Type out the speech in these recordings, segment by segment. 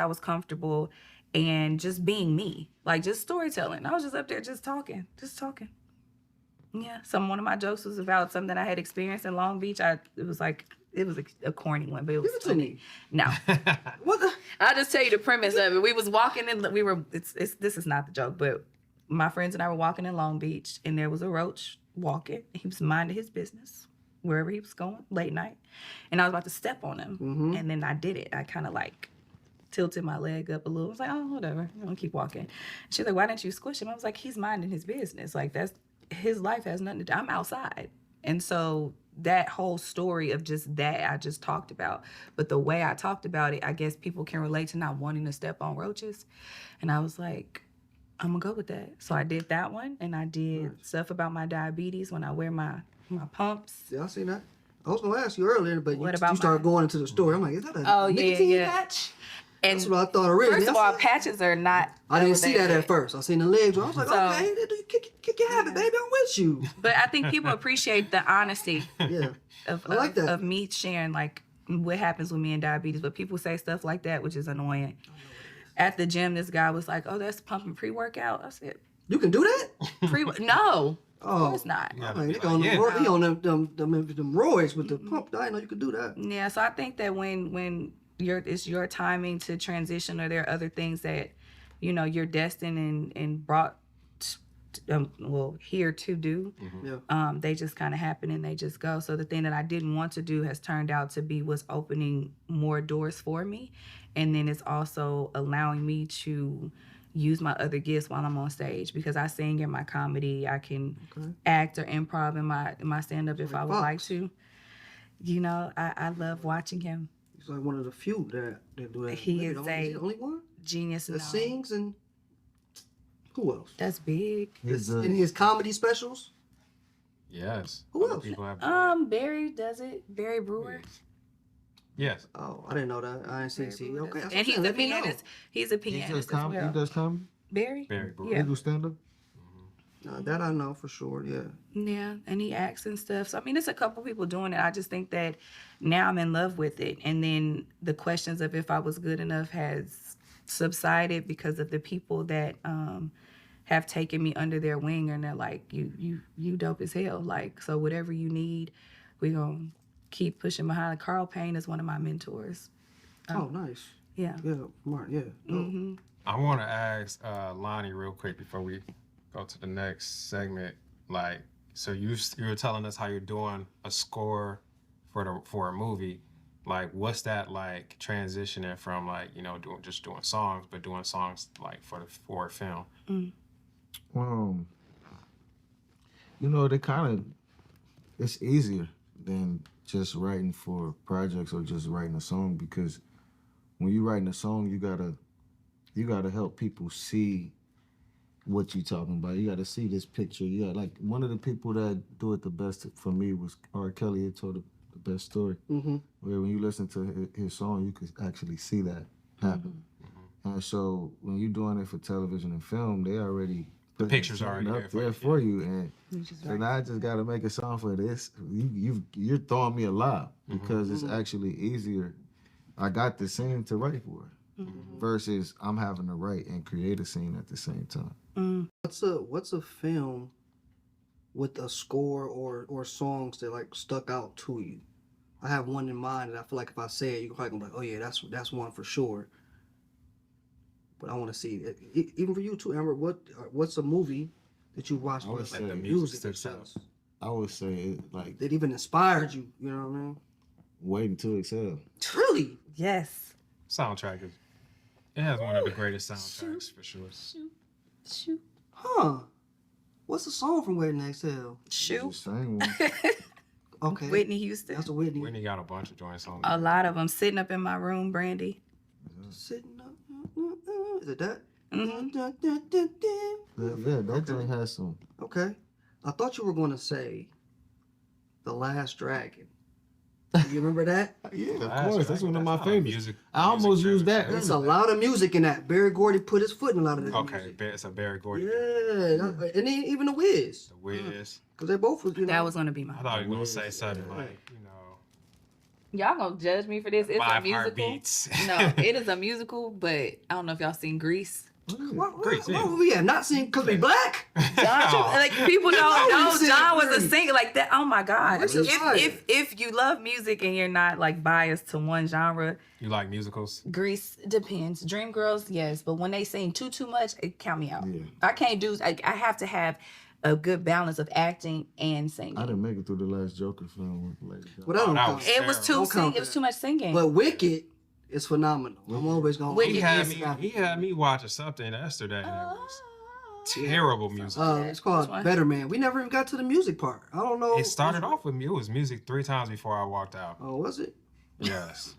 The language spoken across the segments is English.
was comfortable and just being me, like just storytelling. I was just up there just talking. Yeah, one of my jokes was about something I had experienced in Long Beach. It was a corny one, but it was Give it to funny. me. No, What the? I'll just tell you the premise of it. We was walking in. This is not the joke, but my friends and I were walking in Long Beach, and there was a roach walking. He was minding his business wherever he was going late night, and I was about to step on him, and then I did it. I kind of like tilted my leg up a little. I was like, oh, whatever. I'm gonna keep walking. She's like, why didn't you squish him? I was like, he's minding his business. Like that's his life has nothing to do. I'm outside, and so that whole story of just that I just talked about. But the way I talked about it, I guess people can relate to not wanting to step on roaches, and I was like, I'm gonna go with that. So I did that one, and I did stuff about my diabetes when I wear my pumps. Yeah, I seen that. I was gonna ask you earlier, but What you about started going into the story. I'm like, is that a Oh, yeah, nicotine yeah. patch? And That's what I thought originally. first of all, patches are not. I didn't see that elevated. at first. I seen the legs. I was like, So- okay, kick your habit, baby. I'm with you. But I think people appreciate the honesty Yeah. of, I like that. of me sharing like what happens with me and diabetes. But people say stuff like that, which is annoying. At the gym, this guy was like, "Oh, that's pumping pre-workout." I said, You can do that? No, Oh. of course not." I'm like, he on them roids with the pump. I didn't know you could do that. Yeah, so I think that when it's your timing to transition, or there are other things that you're destined and brought here to do. Yeah. They just kind of happen and they just go. So the thing that I didn't want to do has turned out to be what's opening more doors for me, and then it's also allowing me to use my other gifts while I'm on stage, because I sing in my comedy, I can act or improv in my stand up if I would like to. I love watching him. He's like one of the few that do that. He Maybe is the only one Genius. that No. sings. And who else? That's big. In his comedy specials? Yes. Who Other else? people have Barry does it. Barry Brewer. Yes. Oh, I didn't know that. I didn't see. Brewer Okay, does that's it. And what I'm he's a saying. Let me know. pianist. He's a pianist as well. He does comedy? Barry? Barry Brewer. Yeah. He do stand-up? That I know for sure. Yeah. Yeah, and he acts and stuff. So, I mean, there's a couple people doing it. I just think that now I'm in love with it. And then the questions of if I was good enough has subsided because of the people that have taken me under their wing, and they're like, you dope as hell. Like, so whatever you need, we're going to keep pushing behind. Carl Payne is one of my mentors. Oh, nice. Yeah. Yeah, smart. Yeah. Mm-hmm. I want to ask Lonnie real quick before we go to the next segment. Like, so you were telling us how you're doing a score for a movie. Like, what's that like transitioning from like doing songs, but doing songs like for a film? They kind of, it's easier than just writing for projects or just writing a song, because when you're writing a song, you gotta help people see what you're talking about. You gotta see this picture. You got, like, one of the people that do it the best for me was R. Kelly. He told the best story. Mm-hmm. Where when you listen to his song, you could actually see that happen. And so when you're doing it for television and film, they already The pictures are already up there for you. And so right. now I just gotta make a song for this. You're throwing me a lot, because it's actually easier. I got the scene to write for it, versus I'm having to write and create a scene at the same time. What's a film with a score or songs that like stuck out to you? I have one in mind that I feel like if I say it, you're probably gonna be like, oh yeah, that's one for sure. But I want to see it. Even for you too, Amber. What's a movie that you watched with say like, the music sticks out. itself I would say it, like, that even inspired you? You know what I mean? Waiting to Excel. Really? Yes. Soundtrack it has one of the greatest soundtracks for sure. Shoot. Huh? What's the song from Waiting to Exhale? Shoot. Just saying one. Okay. Whitney Houston. That's a Whitney. Whitney got a bunch of joints on A lot of them. Sitting up in my room, Brandy. Sitting up. Is it that? Mhm. Yeah, that joint has some. Okay. I thought you were going to say The Last Dragon. You remember that? Yeah, of Last course. That's Dragon, one of my not a favorites. I almost used that. There's a lot of music in that. Barry Gordy put his foot in a lot of that Okay, music. it's a Barry Gordy. Yeah. And then even The Wiz. The Wiz. Because they both was, That was going to be my I thought you were gonna say something like, Y'all gonna judge me for this. It's a 5 musical. heartbeats. No, it is a musical, but I don't know if y'all seen Grease. Grease, yeah. What would we have not seen because we black? John, like people don't know know you said John was a Grease. singer like that. Oh my God! Grease is fire. If you love music and you're not like biased to one genre, You like musicals? Grease depends. Dreamgirls, yes, but when they sing too much, it count me out. Yeah. I can't do. I have to have a good balance of acting and singing. I didn't make it through the last Joker film with Lady Gaga. Well, that don't that count. was It was too Don't count it was that. too much singing. But Wicked is phenomenal. I'm always gonna. Wicked He is- had me watching something yesterday that was terrible music. It's called Which one? Better Man. We never even got to the music part. I don't know. It started off with me. It was music 3 times before I walked out. Oh, was it? Yes.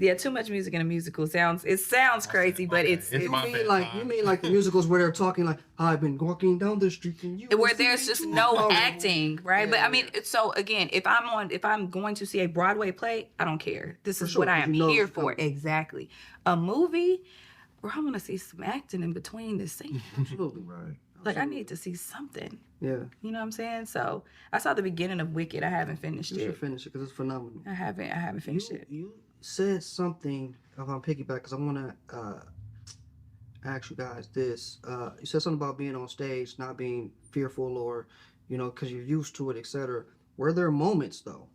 Yeah, too much music in a musical sounds crazy, but Okay. it's It's You my mean bedtime. like the musicals where they're talking like I've been walking down the street and you where will see there's me just too." no Oh, acting, right? yeah, But I mean, yeah. so again, if I'm going to see a Broadway play, I don't care. This For is sure, what I 'cause am you know here it's for. coming. Exactly. A movie, where I'm gonna see some acting in between the scenes. Absolutely. Right. Like I need to see something. Yeah, You know what I'm saying? So I saw the beginning of Wicked. I haven't finished you should it. finish it because it's phenomenal. I haven't finished it. You said something. If I'm piggyback, because I want to ask you guys this. You said something about being on stage, not being fearful, or because you're used to it, etc. Were there moments though,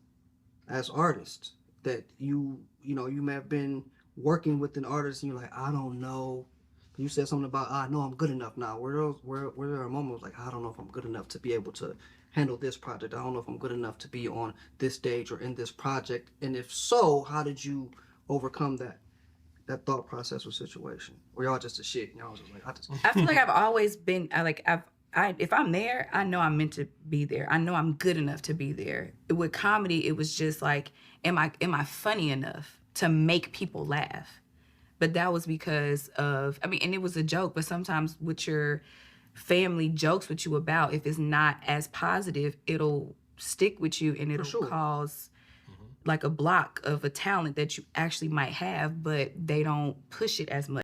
as artists, that you may have been working with an artist and you're like, I don't know. You said something about I know I'm good enough now. Were there a moment like I don't know if I'm good enough to be able to handle this project? I don't know if I'm good enough to be on this stage or in this project. And if so, how did you overcome that thought process or situation? Or y'all just a shit and y'all was just like I feel like I've always been if I'm there, I know I'm meant to be there. I know I'm good enough to be there. With comedy, it was just like, am I funny enough to make people laugh? But that was because of, and it was a joke, but sometimes what your family jokes with you about, if it's not as positive, it'll stick with you and it'll sure. cause like a block of a talent that you actually might have, but they don't push it as much.